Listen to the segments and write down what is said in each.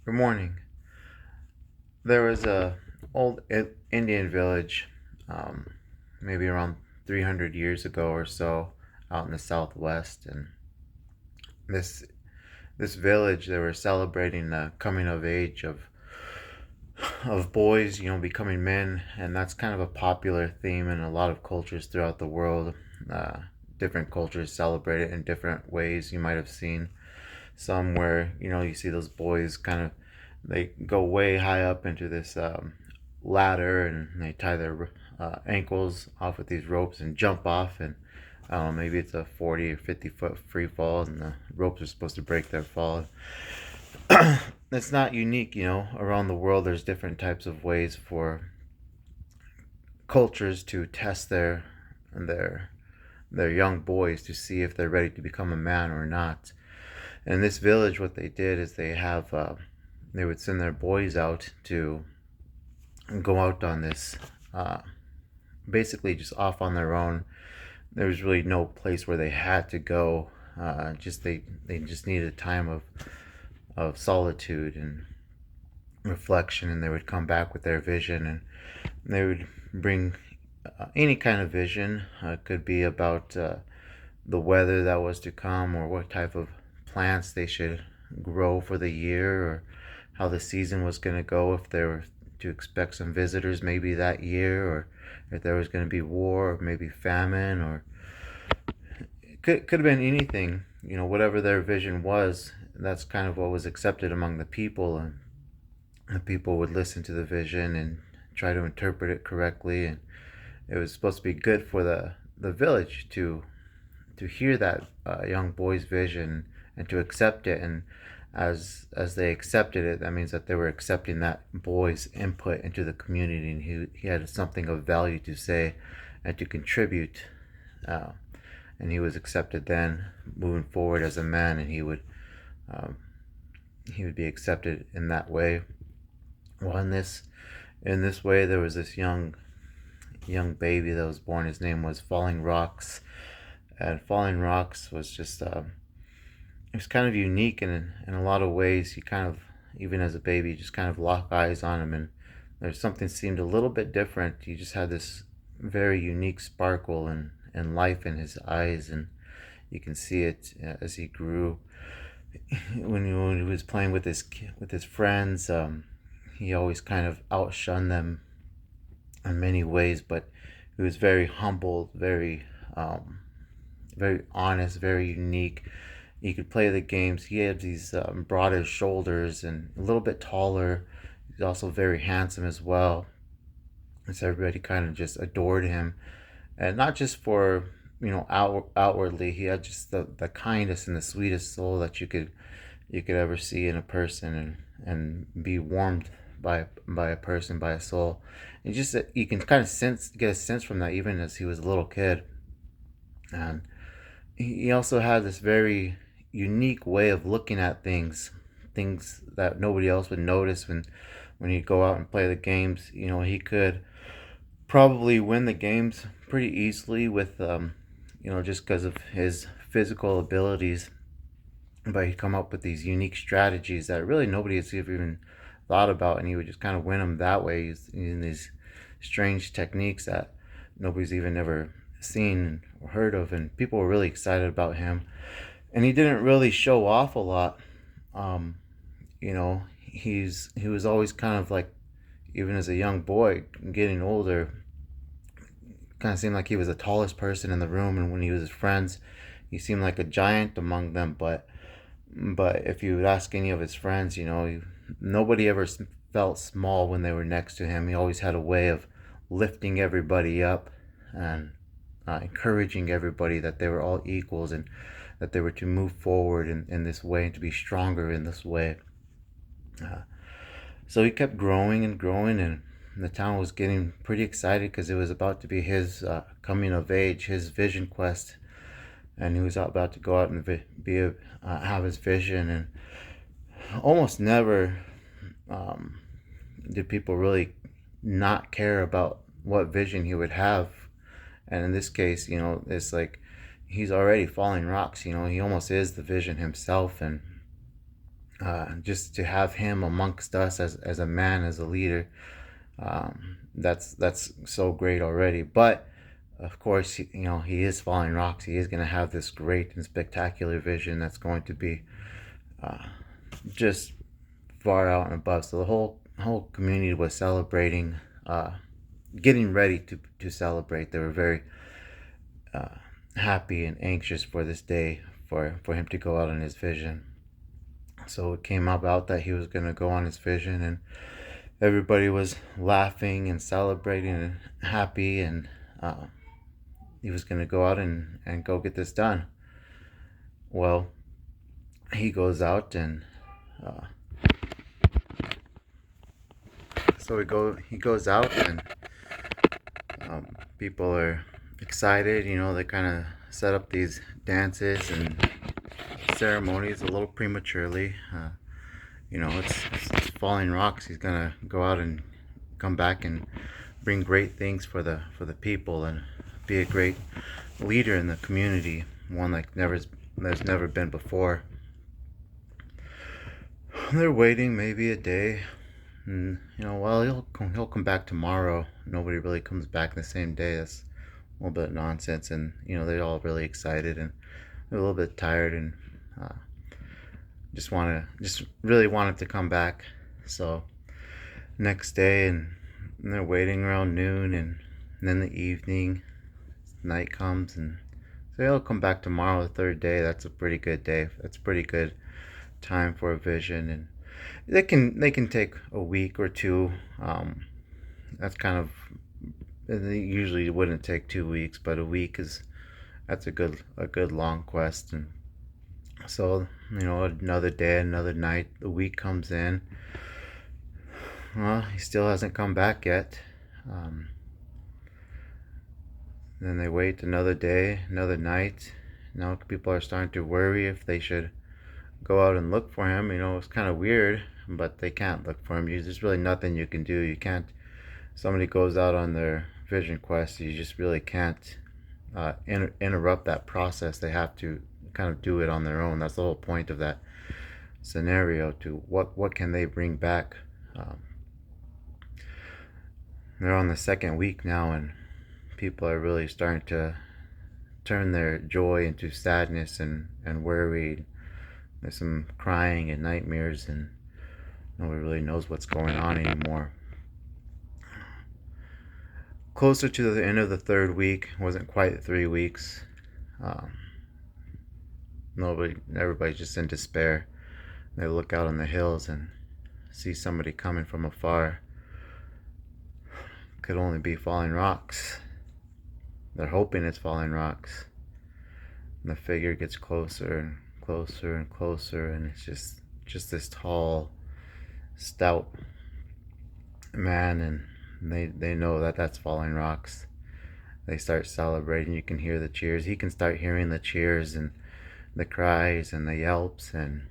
Good morning. There was a old Indian village, um, maybe around 300 years ago or so, out in the Southwest, and this this village they were celebrating the coming of age of boys, becoming men, and that's kind of a popular theme in a lot of cultures throughout the world. Uh, Different cultures celebrate it in different ways. You might have seen some where you see those boys kind of they go way high up into this ladder and they tie their ankles off with these ropes and jump off, and I don't know, maybe it's a 40 or 50-foot free fall and the ropes are supposed to break their fall. It's not unique, around the world there's different types of ways for cultures to test their their young boys to see if they're ready to become a man or not. And in this village, what they did is they would send their boys out to go out on this, uh, basically just off on their own. There was really no place where they had to go. Just they just needed a time of solitude and reflection, and they would come back with their vision, and they would bring any kind of vision. It could be about the weather that was to come, or what type of plants they should grow for the year, or how the season was going to go, if they were to expect some visitors maybe that year, or if there was going to be war, or maybe famine, or it could have been anything. Whatever their vision was, that's kind of what was accepted among the people, and the people would listen to the vision and try to interpret it correctly. And it was supposed to be good for the village to hear that young boy's vision and to accept it. And as they accepted it, that means that they were accepting that boy's input into the community, and he had something of value to say and to contribute. Uh, and he was accepted then, moving forward as a man, and um, he would be accepted in that way. Well, in this way, there was this young baby that was born. His name was Falling Rocks, and Falling Rocks was just it was kind of unique in a lot of ways. You kind of, even as a baby, you just kind of lock eyes on him, and there's something seemed a little bit different. He just had this very unique sparkle and life in his eyes, and you can see it as he grew. When he was playing with his friends, he always kind of outshunned them in many ways, but he was very humble, very honest, very unique. He could play the games. He had these broader shoulders and a little bit taller. He's also very handsome as well. And so everybody kind of just adored him, and not just for outwardly. He had just the kindest and the sweetest soul that you could ever see in a person, and be warmed by a person, by a soul. And just that you can kind of get a sense from that even as he was a little kid. And he also had this very unique way of looking at things that nobody else would notice. When he'd go out and play the games, he could probably win the games pretty easily with just because of his physical abilities, but he'd come up with these unique strategies that really nobody has even thought about, and he would just kind of win them that way, using these strange techniques that nobody's even ever seen or heard of, and people were really excited about him. And he didn't really show off a lot. He was always kind of like, even as a young boy, getting older, kind of seemed like he was the tallest person in the room, and when he was with his friends, he seemed like a giant among them. But if you would ask any of his friends, nobody ever felt small when they were next to him. He always had a way of lifting everybody up, and encouraging everybody that they were all equals, and that they were to move forward in this way, and to be stronger in this way. Uh, so he kept growing and growing, and the town was getting pretty excited because it was about to be his coming of age, his vision quest, and he was about to go out and have his vision. And almost never did people really not care about what vision he would have. And in this case, it's like he's already falling rocks. He almost is the vision himself. And just to have him amongst us as a man, as a leader, that's so great already. But of course, he is falling rocks. He is going to have this great and spectacular vision that's going to be just far out and above. So the whole community was celebrating, getting ready to celebrate. They were very happy and anxious for this day, for him to go out on his vision. So it came about that he was going to go on his vision, and everybody was laughing and celebrating and happy, and he was going to go out and go get this done. Well, he goes out, and uh, so he goes out, and people are excited. They kind of set up these dances and ceremonies a little prematurely. It's falling rocks. He's gonna go out and come back and bring great things for the people, and be a great leader in the community, one like there's never been before. They're waiting maybe a day, and well, he'll come back tomorrow. Nobody really comes back the same day. That's a little bit of nonsense, and they're all really excited and they're a little bit tired, and uh, just really want it to come back. So next day, and they're waiting around noon, and then the evening, night comes, and so he'll come back tomorrow, the third day. That's a pretty good day. That's a pretty good time for a vision, and they can take a week or two. That's kind of, they usually wouldn't take 2 weeks, but a week that's a good long quest. And so another day, another night, the week comes in. Well, he still hasn't come back yet. Then they wait another day, another night. Now people are starting to worry if they should go out and look for him. It's kind of weird, but they can't look for him. There's really nothing you can do. You can't. Somebody goes out on their vision quest, you just really can't interrupt that process. They have to kind of do it on their own. That's the whole point of that scenario. To what can they bring back? They're on the second week now, and people are really starting to turn their joy into sadness and worry. There's some crying and nightmares, and nobody really knows what's going on anymore. Closer to the end of the third week, it wasn't quite 3 weeks. Everybody's just in despair. They look out on the hills and see somebody coming from afar. Could only be falling rocks. They're hoping it's falling rocks. And the figure gets closer and closer and closer, and it's just this tall, stout man, and they know that that's falling rocks. They start celebrating. You can hear the cheers. He can start hearing the cheers and the cries and the yelps, and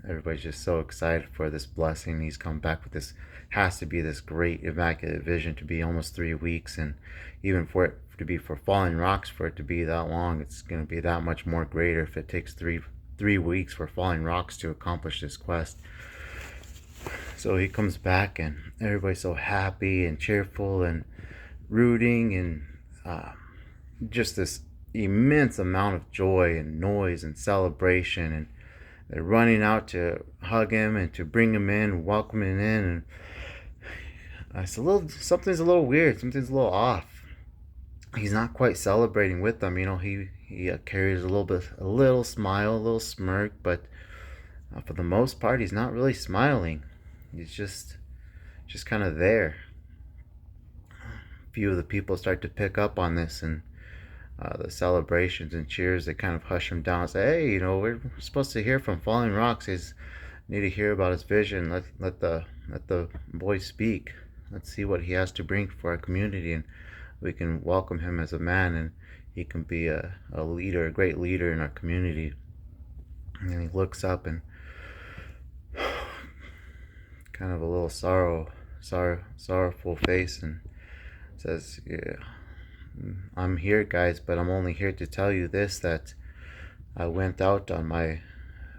everybody's just so excited for this blessing. He's come back with this, has to be this great immaculate vision, to be almost 3 weeks, and even for it to be for falling rocks, for it to be that long, it's going to be that much more greater if it takes three weeks for falling rocks to accomplish this quest. So he comes back, and everybody's so happy and cheerful and rooting, and just this immense amount of joy and noise and celebration, and they're running out to hug him and to bring him in, welcome him in, and something's a little weird, something's a little off. He's not quite celebrating with them. He carries a little smile, a little smirk, but for the most part, he's not really smiling. He's just kind of there. A few of the people start to pick up on this, and the celebrations and cheers, they kind of hush him down and say, hey, we're supposed to hear from Falling Rocks. He's need to hear about his vision. Let the boy speak. Let's see what he has to bring for our community, and we can welcome him as a man, and he can be a leader, a great leader in our community. And he looks up, and kind of a little sorrowful face, and says, yeah, I'm here, guys, but I'm only here to tell you this, that I went out on my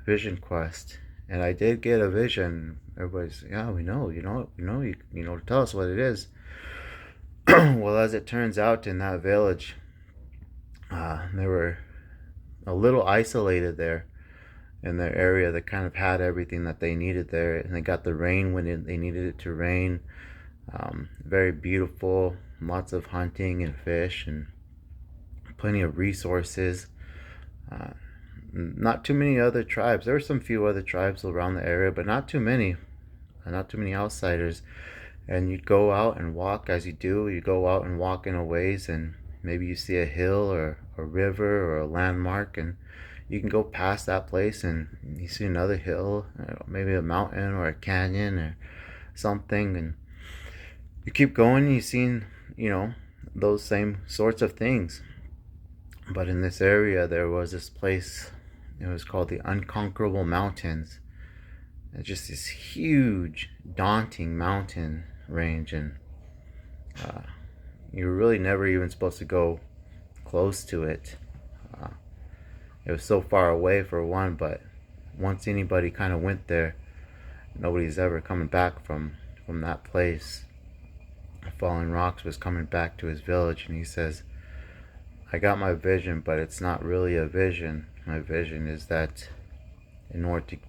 vision quest, And I did get a vision. Everybody's, yeah, you know, tell us what it is. Well, as it turns out, in that village, they were a little isolated there in their area. They kind of had everything that they needed there, and they got the rain when they needed it to rain. Very beautiful, lots of hunting and fish, and plenty of resources. Uh, Not too many other tribes. There were some few other tribes around the area, but not too many. Not too many outsiders. And you'd go out and walk as you do. You go out and walk in a ways, and maybe you see a hill or a river or a landmark, and you can go past that place and you see another hill, maybe a mountain or a canyon or something, and you keep going and you see, you know, those same sorts of things. But in this area, there was this place. It was called the Unconquerable Mountains. It's just this huge, daunting mountain range, and uh, you were really never even supposed to go close to it. Uh, it was so far away, for one, but once anybody kind of went there, nobody's ever coming back from that place. Falling Rocks was coming back to his village, and he says, I got my vision, but it's not really a vision. My vision is that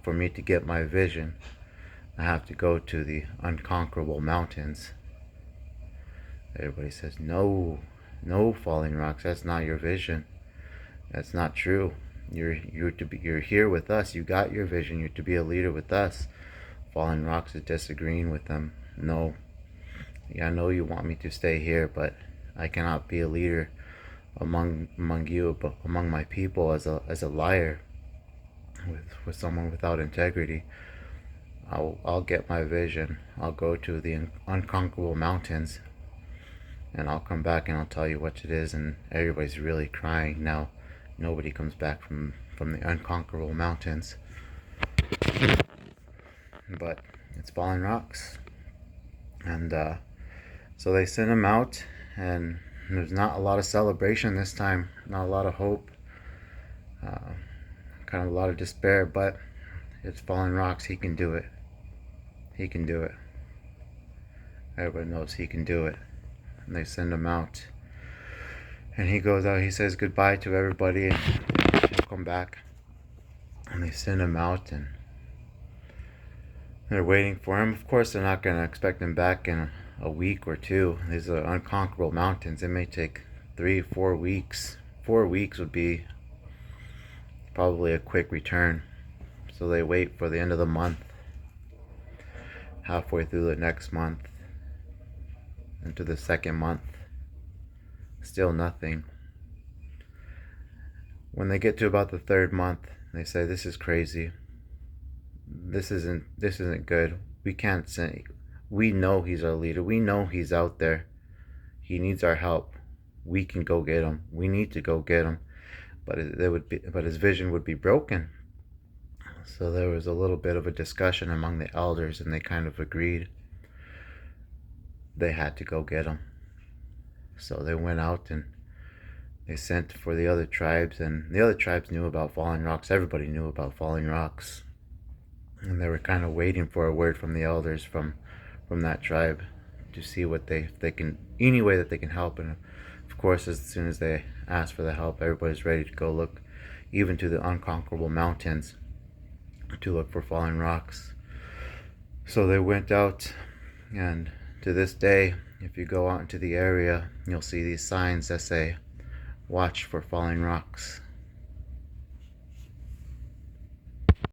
for me to get my vision, I have to go to the Unconquerable Mountains. Everybody says, no, no, Falling Rocks, that's not your vision. That's not true. You're here with us. You got your vision. You're to be a leader with us. Falling Rocks is disagreeing with them. No, yeah, I know you want me to stay here, but I cannot be a leader among you, but among my people, as a liar, with someone without integrity. I'll get my vision. I'll go to the Unconquerable Mountains, and I'll come back and I'll tell you what it is. And everybody's really crying now. Nobody comes back from the Unconquerable Mountains. But it's Falling Rocks, and so they sent him out, and there's not a lot of celebration this time. Not a lot of hope. Kind of a lot of despair, but it's Falling Rocks. He can do it. He can do it. Everybody knows he can do it. And they send him out, and he goes out. He says goodbye to everybody, and he'll come back. And they send him out, and they're waiting for him. Of course, they're not going to expect him back in a week or two. These are unconquerable mountains. It may take 3-4 weeks. 4 weeks would be probably a quick return. So they wait for the end of the month, halfway through the next month, into the second month. Still nothing. When they get to about the third month, they say, this is crazy. This isn't good. We can't send. We know he's our leader. We know he's out there. He needs our help. We can go get him. We need to go get him. But his vision would be broken. So there was a little bit of a discussion among the elders, and they kind of agreed they had to go get him. So they went out and they sent for the other tribes, and the other tribes knew about Falling Rocks. Everybody knew about Falling Rocks, and they were kind of waiting for a word from the elders from that tribe to see what they can, any way that they can help. And of course, as soon as they asked for the help, everybody's ready to go look, even to the Unconquerable Mountains, to look for Falling Rocks. So they went out, and to this day, if you go out into the area, you'll see these signs that say, watch for Falling Rocks.